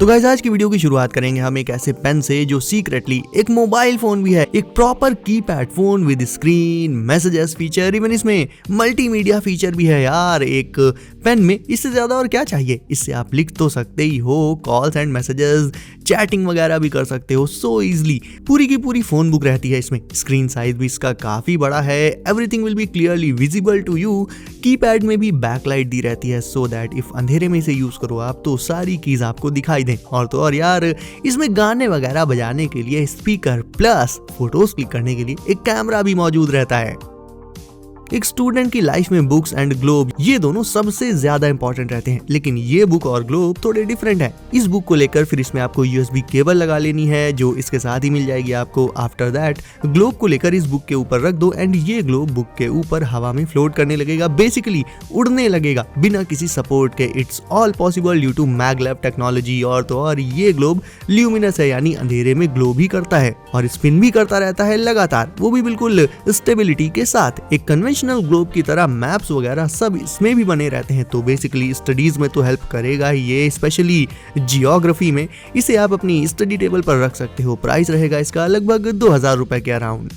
तो गाइस आज की वीडियो की शुरुआत करेंगे हम एक ऐसे पेन से जो सीक्रेटली एक मोबाइल फोन भी है, एक proper keypad phone with screen, messages feature, even इसमें मल्टीमीडिया फीचर भी है यार। एक पेन में इससे ज्यादा और क्या चाहिए। इससे आप लिख तो सकते ही हो, कॉल्स एंड मैसेजेस, चैटिंग वगैरह भी कर सकते हो सो इजली। पूरी की पूरी फोन बुक रहती है इसमें। स्क्रीन साइज भी इसका काफी बड़ा है, everything will be clearly visible to you. Keypad में भी बैकलाइट दी रहती है सो दैट इफ अंधेरे में इसे यूज करो आप तो सारी कीज आपको दिखाई दें। और तो और यार इसमें गाने वगैरह बजाने के लिए स्पीकर प्लस फोटोज क्लिक करने के लिए एक कैमरा भी मौजूद रहता है। एक स्टूडेंट की लाइफ में बुक्स एंड ग्लोब ये दोनों सबसे ज्यादा इंपॉर्टेंट रहते हैं, लेकिन ये बुक और ग्लोब थोड़े डिफरेंट है। इस बुक को लेकर फिर इसमें आपको यूएसबी केबल लगा लेनी है जो इसके साथ ही मिल जाएगी आपको। आफ्टर दैट ग्लोब को लेकर इस बुक के ऊपर रख दो एंड ये ग्लोब बुक के ऊपर हवा में फ्लोट करने लगेगा, बेसिकली उड़ने लगेगा बिना किसी सपोर्ट के। It's all possible due to maglev technology. और तो और ये ग्लोब ल्यूमिनस है, यानी अंधेरे में ग्लो भी करता है और स्पिन भी करता रहता है लगातार, वो भी बिल्कुल स्टेबिलिटी के साथ। एक कन्वेंशनल ग्लोब की तरह मैप्स वगैरह सब इसमें भी बने रहते हैं, तो बेसिकली स्टडीज में तो हेल्प करेगा ये, स्पेशली जियोग्राफी में। इसे आप अपनी स्टडी टेबल पर रख सकते हो। प्राइस रहेगा इसका लगभग 2000 रुपए के अराउंड।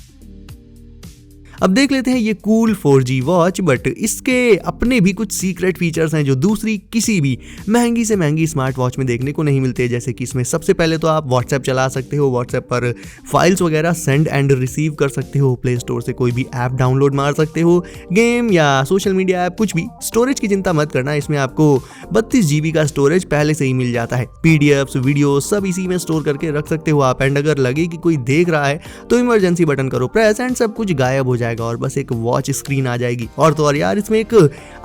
अब देख लेते हैं ये कूल 4G वॉच, बट इसके अपने भी कुछ सीक्रेट फीचर्स हैं जो दूसरी किसी भी महंगी से महंगी स्मार्ट वॉच में देखने को नहीं मिलते। जैसे कि इसमें सबसे पहले तो आप व्हाट्सएप चला सकते हो, व्हाट्सएप पर फाइल्स वगैरह सेंड एंड रिसीव कर सकते हो, प्ले स्टोर से कोई भी ऐप डाउनलोड मार सकते हो, गेम या सोशल मीडिया ऐप कुछ भी। स्टोरेज की चिंता मत करना, इसमें आपको 32 GB का स्टोरेज पहले से ही मिल जाता है। पीडीएफ्स, वीडियो सब इसी में स्टोर करके रख सकते हो आप। एंड अगर लगे कि कोई देख रहा है तो इमरजेंसी बटन करो प्रेस एंड सब कुछ गायब हो जाएगा और बस एक वॉच स्क्रीन आ जाएगी। और तो और यार इसमें एक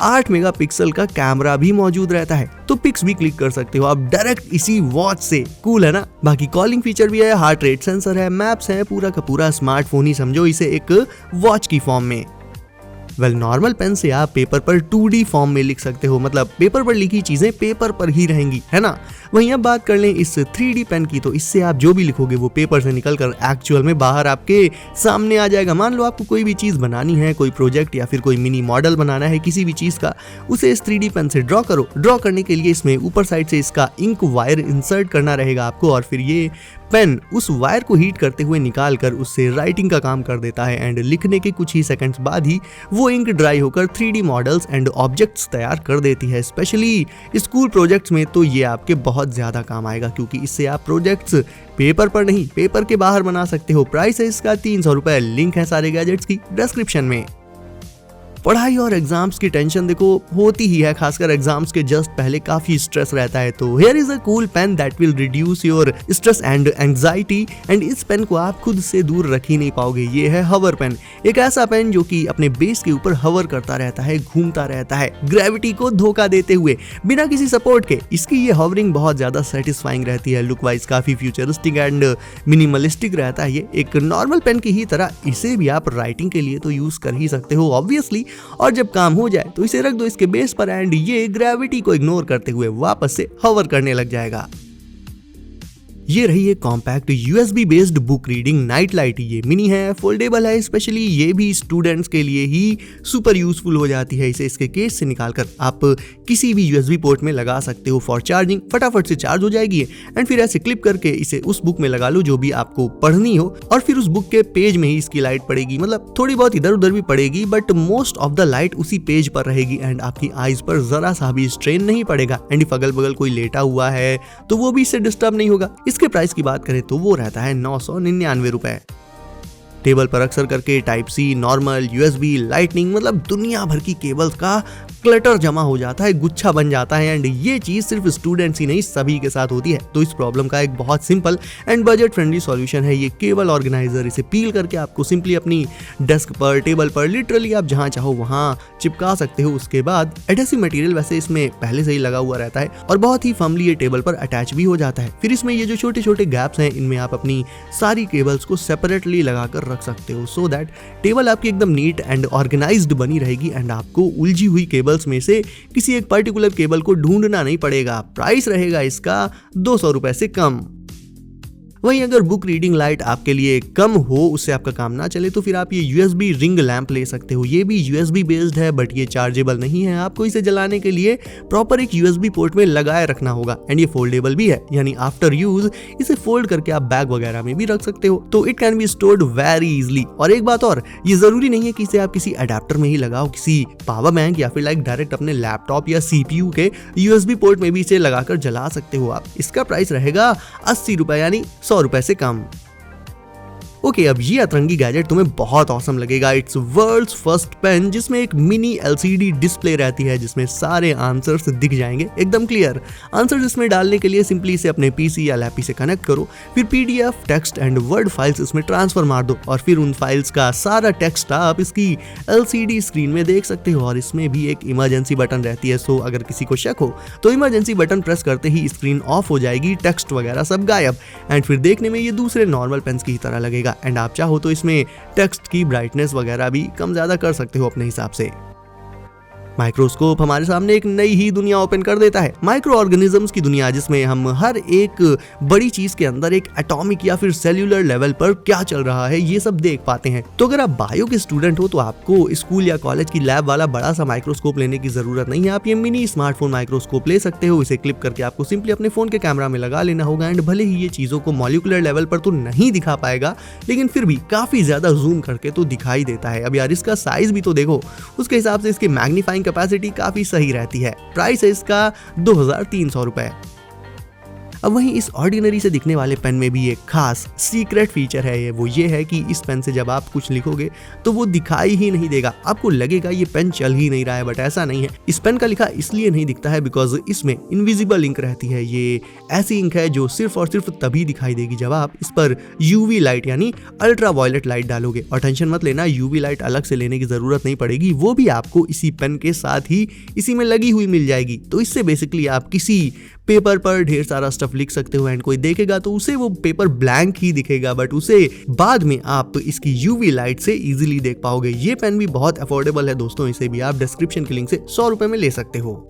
8 मेगापिक्सल का कैमरा भी मौजूद रहता है, तो पिक्स भी क्लिक कर सकते हो आप डायरेक्ट इसी वॉच से। कूल है ना। बाकी कॉलिंग फीचर भी है, हार्ट रेट सेंसर है, मैप्स है, पूरा का पूरा स्मार्टफोन ही समझो इसे एक वॉच की फॉर्म में। नॉर्मल पेन से आप पेपर पर 2D फॉर्म में लिख सकते हो, मतलब पेपर पर लिखी चीजें पेपर पर ही रहेंगी, है ना। वहीं अब बात कर लें इस 3D पेन की, तो इससे आप जो भी लिखोगे वो पेपर से निकलकर एक्चुअल में बाहर आपके सामने आ जाएगा। मान लो आपको कोई भी चीज बनानी है, कोई प्रोजेक्ट या फिर कोई मिनी मॉडल बनाना है किसी भी चीज का, उसे इस 3D पेन से ड्रॉ करो। ड्रॉ करने के लिए इसमें ऊपर साइड से इसका इंक वायर इंसर्ट करना रहेगा आपको, और फिर ये पेन उस वायर को हीट करते हुए निकाल कर उससे राइटिंग का काम कर देता है। एंड लिखने के कुछ ही सेकंड्स बाद ही वो इंक ड्राई होकर 3D मॉडल्स एंड ऑब्जेक्ट्स तैयार कर देती है। स्पेशली स्कूल प्रोजेक्ट्स में तो ये आपके बहुत ज्यादा काम आएगा, क्योंकि इससे आप प्रोजेक्ट्स पेपर पर नहीं पेपर के बाहर बना सकते हो। प्राइस है इसका 300 रुपए। लिंक है सारे गैजेट्स की डिस्क्रिप्शन में। पढ़ाई और एग्जाम्स की टेंशन देखो होती ही है, खासकर एग्जाम्स के जस्ट पहले काफी स्ट्रेस रहता है, तो here is a cool pen that will reduce your stress and anxiety. And इस पेन को आप खुद से दूर रख ही नहीं पाओगे। ये है हवर पेन, एक ऐसा पेन जो कि अपने बेस के ऊपर हवर करता रहता है, घूमता रहता है ग्रेविटी को धोखा देते हुए बिना किसी सपोर्ट के। इसकी ये हवरिंग बहुत ज्यादा सेटिस्फाइंग रहती है, लुक वाइज काफी फ्यूचरिस्टिक एंड मिनिमलिस्टिक रहता है। ये एक नॉर्मल पेन की ही तरह इसे भी आप राइटिंग के लिए तो यूज कर ही सकते हो ऑब्वियसली, और जब काम हो जाए तो इसे रख दो इसके बेस पर एंड ये ग्रेविटी को इग्नोर करते हुए वापस से हवर करने लग जाएगा। ये रही एक compact USB based book reading night light. ये मिनी है, फोल्डेबल है, स्पेशली ये भी स्टूडेंट्स के लिए ही सुपर यूजफुल हो जाती है। इसे इसके केस से निकालकर आप किसी भी यूएसबी पोर्ट में लगा सकते हो फॉर चार्जिंग, फटाफट से चार्ज हो जाएगी एंड फिर ऐसे क्लिप करके इसे उस बुक में लगा लो जो भी आपको पढ़नी हो, और फिर उस बुक के पेज में ही इसकी लाइट पड़ेगी। मतलब थोड़ी बहुत इधर उधर भी पड़ेगी but most of the light उसी पेज पर रहेगी एंड आपकी आईज पर जरा सा भी स्ट्रेन नहीं पड़ेगा। एंड इफ अगल बगल कोई लेटा हुआ है तो वो भी इससे डिस्टर्ब नहीं होगा। इसके प्राइस की बात करें तो वो रहता है 999 रुपए। टेबल पर अक्सर करके type C, normal, USB, lightning, मतलब दुनिया भर की केबल्स का क्लटर जमा हो जाता है, गुच्छा बन जाता है। एंड ये चीज सिर्फ स्टूडेंट्स ही नहीं सभी के साथ होती है, तो इस प्रॉब्लम का एक बहुत simple and budget friendly solution है ये केबल ऑर्गेनाइजर। इसे पील करके आपको सिंपली अपनी डेस्क पर, टेबल पर, लिटरली आप जहां चाहो वहां चिपका सकते हो। उसके बाद एडहेसिव मटेरियल वैसे इसमें पहले से ही लगा हुआ रहता है और बहुत ही फर्मली ये टेबल पर अटैच भी हो जाता है। फिर इसमें ये जो छोटे छोटे गैप्स हैं इनमें आप अपनी सारी केबल्स को सेपरेटली लगाकर रख सकते हो, सो दैट टेबल आपकी एकदम नीट एंड ऑर्गेनाइज्ड बनी रहेगी एंड आपको उलझी हुई केबल्स में से किसी एक पर्टिकुलर केबल को ढूंढना नहीं पड़ेगा। प्राइस रहेगा इसका 200 रुपए से कम। वहीं अगर बुक रीडिंग लाइट आपके लिए कम हो, उससे आपका काम ना चले, तो फिर आप ये यूएसबी रिंग लैंप ले सकते हो। ये भी यूएसबी बेस्ड है बट ये चार्जेबल नहीं है। आपको इसे जलाने के लिए प्रॉपर एक यूएसबी पोर्ट में लगाए रखना होगा एंड ये फोल्डेबल भी है, यानी आफ्टर यूज इसे फोल्ड करके आप बैग वगैरह में भी रख सकते हो। तो it can be stored very easily. और एक बात और, ये जरूरी नहीं है कि इसे आप किसी अडेप्टर में ही लगाओ, किसी पावर बैंक या फिर लाइक डायरेक्ट अपने लैपटॉप या सीपीयू के यूएसबी पोर्ट में भी इसे लगाकर जला सकते हो आप। इसका प्राइस रहेगा 80 रुपए, यानी 100 रुपए से कम। ओके, अब ये अतरंगी गैजेट तुम्हें बहुत औसम लगेगा। इट्स वर्ल्ड्स फर्स्ट पेन, जिसमें एक मिनी एलसीडी डिस्प्ले रहती है जिसमें सारे आंसर्स दिख जाएंगे एकदम क्लियर। आंसर्स इसमें डालने के लिए सिंपली इसे अपने पीसी या लैपी से कनेक्ट करो, फिर PDF, text and word files इसमें ट्रांसफर मार दो और फिर उन फाइल्स का सारा टेक्स्ट आप इसकी एलसीडी स्क्रीन में देख सकते हो। और इसमें भी एक इमरजेंसी बटन रहती है, सो अगर किसी को शक हो तो इमरजेंसी बटन प्रेस करते ही स्क्रीन ऑफ हो जाएगी, टेक्स्ट वगैरह सब गायब एंड फिर देखने में ये दूसरे नॉर्मल पेन्स की तरह लगेगा। एंड आप चाहो तो इसमें टेक्स्ट की ब्राइटनेस वगैरह भी कम ज्यादा कर सकते हो अपने हिसाब से। माइक्रोस्कोप हमारे सामने एक नई ही दुनिया ओपन कर देता है, माइक्रो ऑर्गेनिजम्स की दुनिया, जिसमें हम हर एक बड़ी चीज के अंदर एक एटॉमिक या फिर सेल्यूलर लेवल पर क्या चल रहा है ये सब देख पाते हैं। तो अगर आप बायो के स्टूडेंट हो तो आपको स्कूल या कॉलेज की लैब वाला बड़ा सा माइक्रोस्कोप लेने की जरूरत नहीं है। आप ये मिनी स्मार्टफोन माइक्रोस्कोप ले सकते हो। इसे क्लिप करके आपको सिंपली अपने फोन के कैमरा में लगा लेना होगा एंड भले ही ये चीजों को मॉलिक्यूलर लेवल पर तो नहीं दिखा पाएगा, लेकिन फिर भी काफी ज्यादा जूम करके तो दिखाई देता है। अब यार इसका साइज भी तो देखो, उसके हिसाब से इसकी मैग्नीफाइंग कैपेसिटी काफी सही रहती है। प्राइस है इसका 2300 रुपए। अब वहीं इस ऑर्डिनरी से दिखने वाले पेन में भी एक खास सीक्रेट फीचर है। वो ये है कि इस पेन से जब आप कुछ लिखोगे तो वो दिखाई ही नहीं देगा, आपको लगेगा ये पेन चल ही नहीं रहा है, बट ऐसा नहीं है। इस पेन का लिखा इसलिए नहीं दिखता है बिकॉज इसमें इनविजिबल इंक रहती है। ये ऐसी इंक है जो सिर्फ और सिर्फ तभी दिखाई देगी जब आप इस पर यूवी लाइट यानी अल्ट्रा वायलेट लाइट डालोगे। और टेंशन मत लेना, यूवी लाइट अलग से लेने की जरूरत नहीं पड़ेगी, वो भी आपको इसी पेन के साथ ही इसी में लगी हुई मिल जाएगी। तो इससे बेसिकली आप किसी पेपर पर ढेर सारा स्टफ लिख सकते हो एंड कोई देखेगा तो उसे वो पेपर ब्लैंक ही दिखेगा, बट उसे बाद में आप इसकी यूवी लाइट से इजीली देख पाओगे। ये पेन भी बहुत अफोर्डेबल है दोस्तों, इसे भी आप डिस्क्रिप्शन के लिंक से 100 रुपए में ले सकते हो।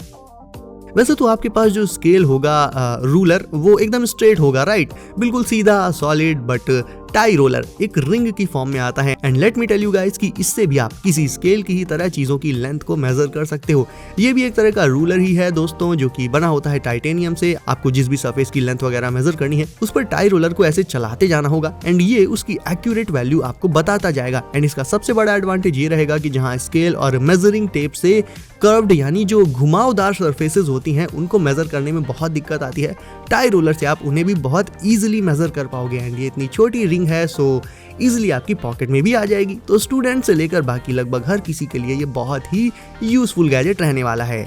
वैसे तो आपके पास जो स्केल होगा रूलर वो एकदम स्ट्रेट होगा, राइट, बिल्कुल सीधा सॉलिड, बट टाई रोलर एक रिंग की फॉर्म में आता है and let me tell you guys कि इससे भी आप किसी स्केल की ही तरह चीजों की लेंथ को मेजर कर सकते हो। ये भी एक तरह का रूलर ही है दोस्तों, जो कि बना होता है टाइटेनियम से। आपको जिस भी सरफेस की लेंथ वगैरह मेजर करनी है उस पर टाई रोलर को ऐसे चलाते जाना होगा एंड ये उसकी एक्यूरेट वैल्यू आपको बताता जाएगा। एंड इसका सबसे बड़ा एडवांटेज ये रहेगा कि जहां स्केल और मेजरिंग टेप से कर्व्ड यानी जो घुमावदार सरफेसेस होती हैं उनको मेजर करने में बहुत दिक्कत आती है, टाई रोलर से आप उन्हें भी बहुत इजीली मेजर कर पाओगे। एंड ये इतनी छोटी रिंग है सो इजीली आपकी पॉकेट में भी आ जाएगी। तो स्टूडेंट से लेकर बाकी लगभग हर किसी के लिए ये बहुत ही यूजफुल गैजेट रहने वाला है।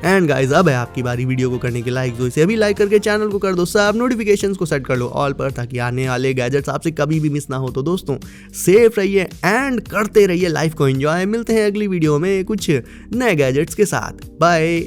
एंड गाइज अब है आपकी बारी वीडियो को करने के लाइक, तो इसे अभी लाइक करके चैनल को कर दो सब, नोटिफिकेशंस को सेट कर लो ऑल पर, ताकि आने वाले गैजेट्स आपसे कभी भी मिस ना हो। तो दोस्तों सेफ रहिए एंड करते रहिए लाइफ को एंजॉय। मिलते हैं अगली वीडियो में कुछ नए गैजेट्स के साथ। बाय।